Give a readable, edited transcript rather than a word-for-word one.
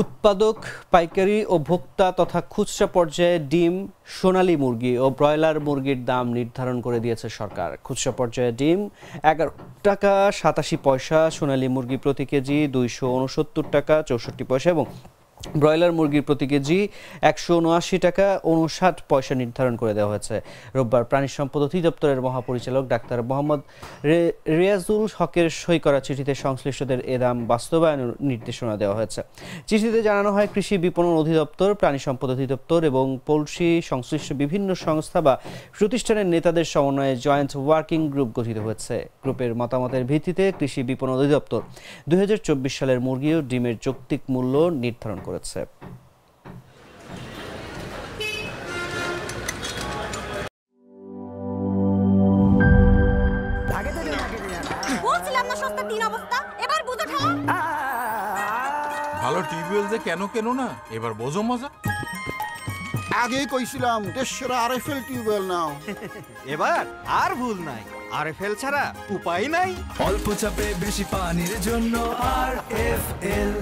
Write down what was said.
উৎপাদক, পাইকারি ও ভোক্তা তথা খুচরা পর্যায়ে ডিম, সোনালী মুরগি ও ব্রয়লার মুরগির দাম নির্ধারণ করে দিয়েছে সরকার। খুচরা পর্যায়ে ডিম 11 টাকা 87 পয়সা, সোনালী মুরগি প্রতি কেজি 269 টাকা 64 পয়সা এবং ব্রয়লার মুরগির প্রতি কেজি 179 টাকা 59 পয়সা নির্ধারণ করে দেওয়া হয়েছে। রোববার প্রাণী সম্পদ অধিদপ্তরের মহাপরিচালক ডাক্তার মোহাম্মদ রিয়াজুল হকের সই করা চিঠিতে সংশ্লিষ্টদের এ দাম বাস্তবায়নের নির্দেশনা দেওয়া হয়েছে। চিঠিতে জানানো হয়, কৃষি বিপণন অধিদপ্তর, প্রাণী সম্পদ অধিদপ্তর এবং পোল্ট্রি সংশ্লিষ্ট বিভিন্ন সংস্থা বা প্রতিষ্ঠানের নেতাদের সমন্বয়ে জয়েন্ট ওয়ার্কিং গ্রুপ গঠিত হয়েছে। গ্রুপের মতামতের ভিত্তিতে কৃষি বিপণন অধিদপ্তর 2024 সালের মুরগি ও ডিমের যৌক্তিক মূল্য নির্ধারণ করেছে। ভালো টিউবওয়েল যে কেন না এবার বোঝো মজা। আগেই কইছিলাম দেশের আরএফএল টিউবওয়েল নাও। এবার আর ভুল নাই, আরএফএল ছাড়া উপায় নাই। অল্প চাপে বেশি পানির জন্য আরএফএল।